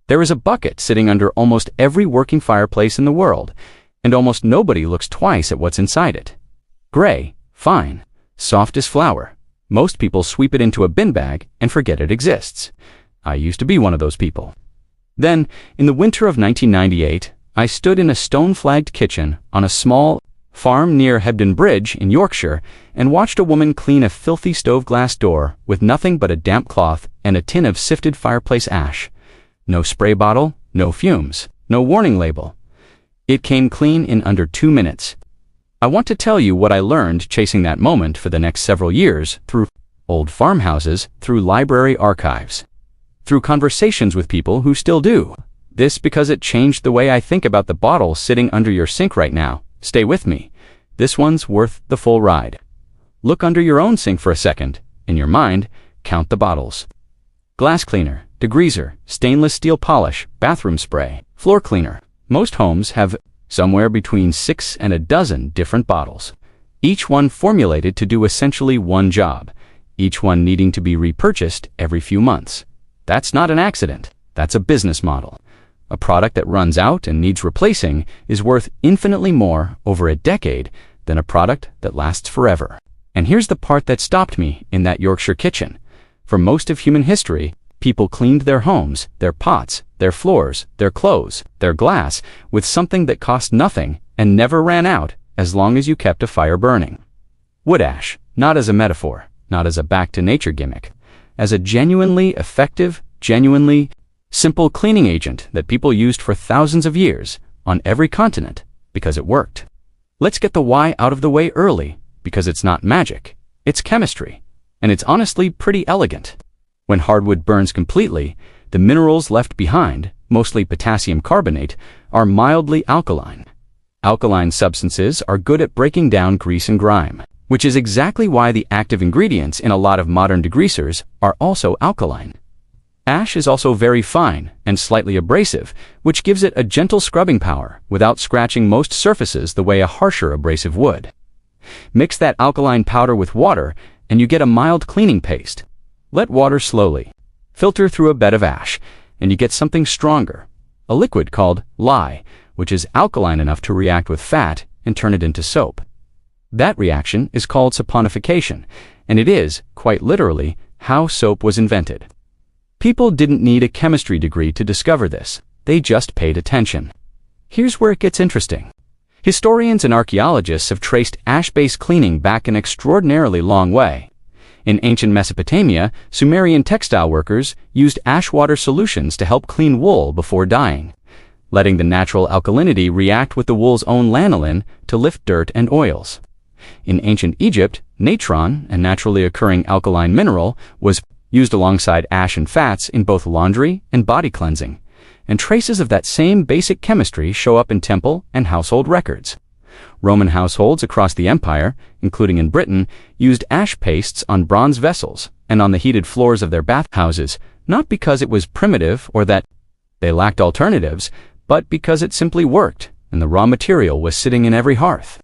There is a bucket sitting under almost every working fireplace in the world, and almost nobody looks twice at what's inside it. Gray, fine, soft as flour. Most people sweep it into a bin bag and forget it exists. I used to be one of those people. Then, in the winter of 1998, I stood in a stone-flagged kitchen on a small farm near Hebden Bridge in Yorkshire and watched a woman clean a filthy stove glass door with nothing but a damp cloth and a tin of sifted fireplace ash. No spray bottle, no fumes, no warning label. It came clean in under 2 minutes. I want to tell you what I learned chasing that moment for the next several years through old farmhouses, through library archives, through conversations with people who still do. This because it changed the way I think about the bottle sitting under your sink right now. Stay with me. This one's worth the full ride. Look under your own sink for a second. In your mind, count the bottles. Glass cleaner, degreaser, stainless steel polish, bathroom spray, floor cleaner. Most homes have somewhere between 6 and a dozen different bottles, each one formulated to do essentially one job, each one needing to be repurchased every few months. That's not an accident. That's a business model. A product that runs out and needs replacing is worth infinitely more over a decade than a product that lasts forever. And here's the part that stopped me in that Yorkshire kitchen. For most of human history, people cleaned their homes, their pots, their floors, their clothes, their glass with something that cost nothing and never ran out as long as you kept a fire burning. Wood ash, not as a metaphor, not as a back-to-nature gimmick, as a genuinely effective, genuinely simple cleaning agent that people used for thousands of years on every continent because it worked. Let's get the why out of the way early, because it's not magic, it's chemistry, and it's honestly pretty elegant. When hardwood burns completely, the minerals left behind, mostly potassium carbonate, are mildly alkaline. Alkaline substances are good at breaking down grease and grime, which is exactly why the active ingredients in a lot of modern degreasers are also alkaline. Ash is also very fine and slightly abrasive, which gives it a gentle scrubbing power without scratching most surfaces the way a harsher abrasive would. Mix that alkaline powder with water and you get a mild cleaning paste. Let water slowly filter through a bed of ash, and you get something stronger, a liquid called lye, which is alkaline enough to react with fat and turn it into soap. That reaction is called saponification, and it is, quite literally, how soap was invented. People didn't need a chemistry degree to discover this. They just paid attention. Here's where it gets interesting. Historians and archaeologists have traced ash-based cleaning back an extraordinarily long way. In ancient Mesopotamia, Sumerian textile workers used ash water solutions to help clean wool before dyeing, letting the natural alkalinity react with the wool's own lanolin to lift dirt and oils. In ancient Egypt, natron, a naturally occurring alkaline mineral, was used alongside ash and fats in both laundry and body cleansing, and traces of that same basic chemistry show up in temple and household records. Roman households across the empire, including in Britain, used ash pastes on bronze vessels and on the heated floors of their bathhouses, not because it was primitive or that they lacked alternatives, but because it simply worked and the raw material was sitting in every hearth.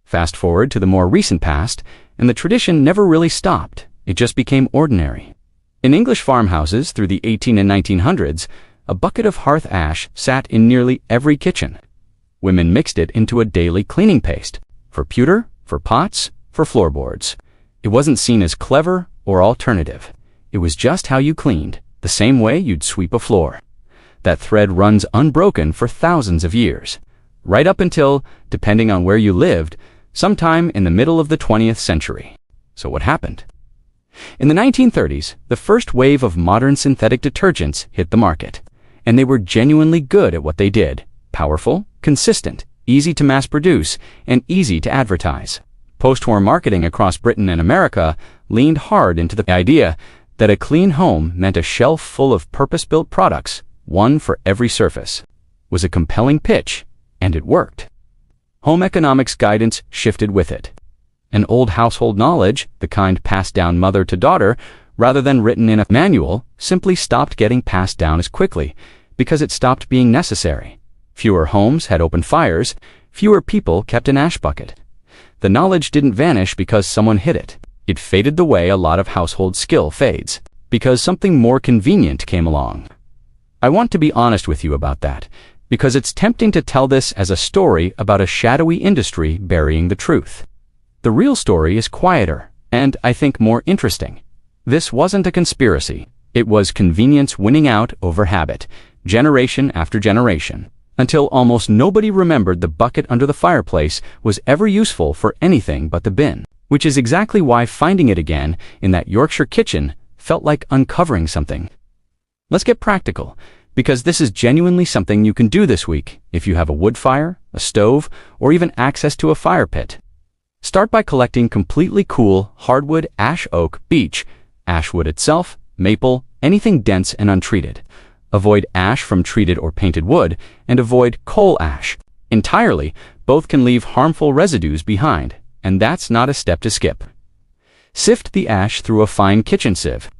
Fast forward to the more recent past, and the tradition never really stopped. It just became ordinary. In English farmhouses through the 1800s and 1900s, a bucket of hearth ash sat in nearly every kitchen. Women mixed it into a daily cleaning paste, for pewter, for pots, for floorboards. It wasn't seen as clever or alternative. It was just how you cleaned, the same way you'd sweep a floor. That thread runs unbroken for thousands of years, right up until, depending on where you lived, sometime in the middle of the 20th century. So what happened? In the 1930s, the first wave of modern synthetic detergents hit the market, and they were genuinely good at what they did. Powerful, consistent, easy to mass produce, and easy to advertise. Post-war marketing across Britain and America leaned hard into the idea that a clean home meant a shelf full of purpose-built products, one for every surface. It was a compelling pitch, and it worked. Home economics guidance shifted with it. And old household knowledge, the kind passed down mother to daughter, rather than written in a manual, simply stopped getting passed down as quickly because it stopped being necessary. Fewer homes had open fires, fewer people kept an ash bucket. The knowledge didn't vanish because someone hid it. It faded the way a lot of household skill fades, because something more convenient came along. I want to be honest with you about that, because it's tempting to tell this as a story about a shadowy industry burying the truth. The real story is quieter, and I think more interesting. This wasn't a conspiracy. It was convenience winning out over habit, generation after generation, until almost nobody remembered the bucket under the fireplace was ever useful for anything but the bin, which is exactly why finding it again in that Yorkshire kitchen felt like uncovering something. Let's get practical, because this is genuinely something you can do this week if you have a wood fire, a stove, or even access to a fire pit. Start by collecting completely cool hardwood, ash, oak, beech, ash wood itself, maple, anything dense and untreated. Avoid ash from treated or painted wood, and avoid coal ash entirely. Both can leave harmful residues behind, and that's not a step to skip. Sift the ash through a fine kitchen sieve.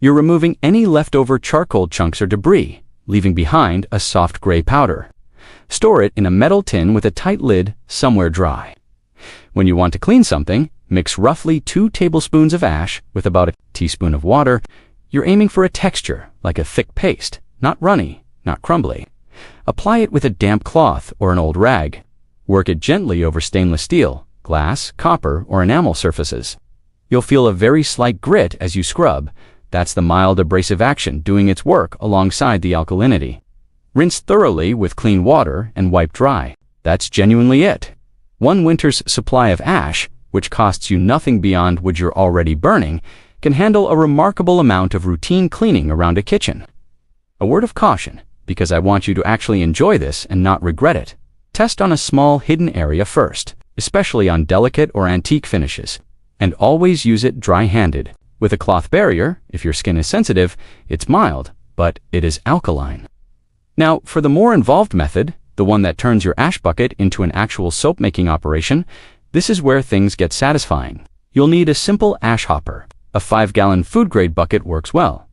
You're removing any leftover charcoal chunks or debris, leaving behind a soft gray powder. Store it in a metal tin with a tight lid, somewhere dry. When you want to clean something, mix roughly 2 tablespoons of ash with about a teaspoon of water. You're aiming for a texture, like a thick paste, not runny, not crumbly. Apply it with a damp cloth or an old rag. Work it gently over stainless steel, glass, copper, or enamel surfaces. You'll feel a very slight grit as you scrub. That's the mild abrasive action doing its work alongside the alkalinity. Rinse thoroughly with clean water and wipe dry. That's genuinely it. One winter's supply of ash, which costs you nothing beyond wood you're already burning, can handle a remarkable amount of routine cleaning around a kitchen. A word of caution, because I want you to actually enjoy this and not regret it. Test on a small hidden area first, especially on delicate or antique finishes, and always use it dry-handed. With a cloth barrier, if your skin is sensitive, it's mild, but it is alkaline. Now, for the more involved method, the one that turns your ash bucket into an actual soap-making operation, this is where things get satisfying. You'll need a simple ash hopper. A 5-gallon food-grade bucket works well.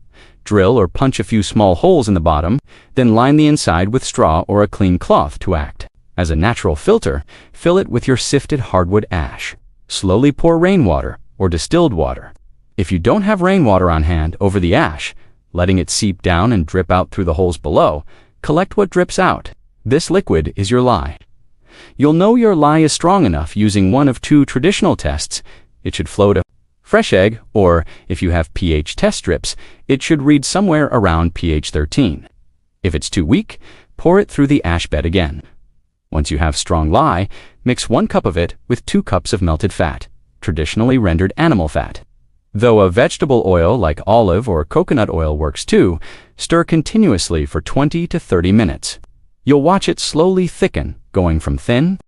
Drill or punch a few small holes in the bottom, then line the inside with straw or a clean cloth to act as a natural filter. Fill it with your sifted hardwood ash. Slowly pour rainwater or distilled water. If you don't have rainwater on hand, over the ash, letting it seep down and drip out through the holes below, collect what drips out. This liquid is your lye. You'll know your lye is strong enough using one of 2 traditional tests. It should flow to fresh egg, or if you have pH test strips, it should read somewhere around pH 13. If it's too weak, pour it through the ash bed again. Once you have strong lye, mix 1 cup of it with 2 cups of melted fat, traditionally rendered animal fat. Though a vegetable oil like olive or coconut oil works too, stir continuously for 20 to 30 minutes. You'll watch it slowly thicken, going from thin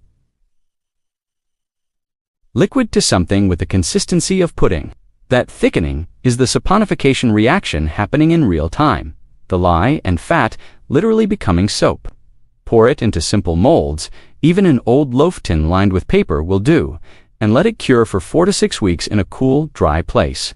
liquid to something with the consistency of pudding. That thickening is the saponification reaction happening in real time, the lye and fat literally becoming soap. Pour it into simple molds. Even an old loaf tin lined with paper will do, and let it cure for 4 to 6 weeks in a cool, dry place.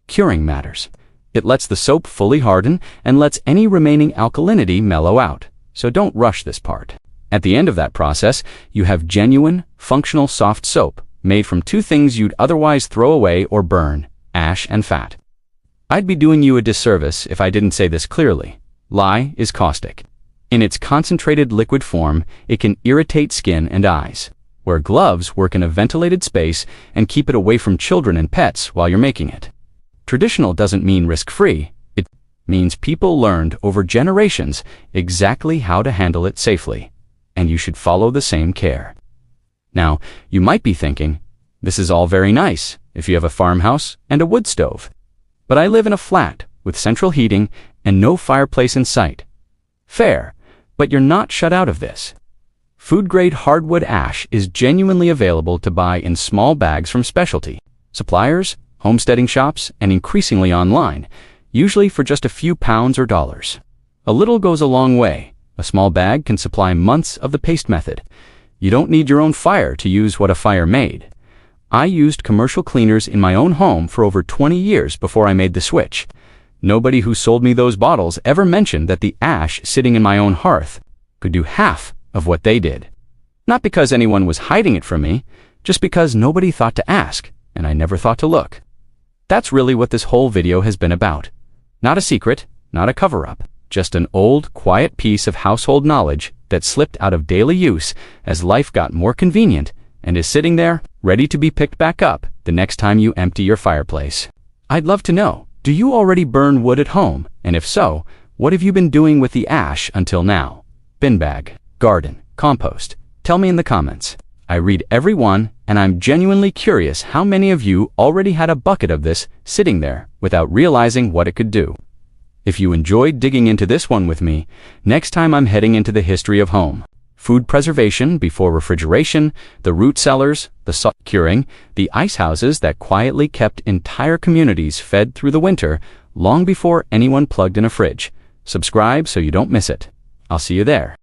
Curing matters. It lets the soap fully harden and lets any remaining alkalinity mellow out, so don't rush this part. At the end of that process, you have genuine, functional soft soap made from 2 things you'd otherwise throw away or burn: ash and fat. I'd be doing you a disservice if I didn't say this clearly. Lye is caustic. In its concentrated liquid form, it can irritate skin and eyes. Wear gloves, work in a ventilated space, and keep it away from children and pets while you're making it. Traditional doesn't mean risk-free. It means people learned over generations exactly how to handle it safely, and you should follow the same care. Now, you might be thinking, this is all very nice if you have a farmhouse and a wood stove. But I live in a flat with central heating and no fireplace in sight. Fair, but you're not shut out of this. Food-grade hardwood ash is genuinely available to buy in small bags from specialty suppliers, homesteading shops, and increasingly online, usually for just a few pounds or dollars. A little goes a long way. A small bag can supply months of the paste method. You don't need your own fire to use what a fire made. I used commercial cleaners in my own home for over 20 years before I made the switch. Nobody who sold me those bottles ever mentioned that the ash sitting in my own hearth could do half of what they did. Not because anyone was hiding it from me, just because nobody thought to ask, and I never thought to look. That's really what this whole video has been about. Not a secret, not a cover-up, just an old, quiet piece of household knowledge that slipped out of daily use as life got more convenient and is sitting there, ready to be picked back up the next time you empty your fireplace. I'd love to know, do you already burn wood at home? And if so, what have you been doing with the ash until now? Bin bag, garden, compost. Tell me in the comments. I read every one, and I'm genuinely curious how many of you already had a bucket of this sitting there without realizing what it could do. If you enjoyed digging into this one with me, next time I'm heading into the history of home. Food preservation before refrigeration, the root cellars, the salt curing, the ice houses that quietly kept entire communities fed through the winter long before anyone plugged in a fridge. Subscribe so you don't miss it. I'll see you there.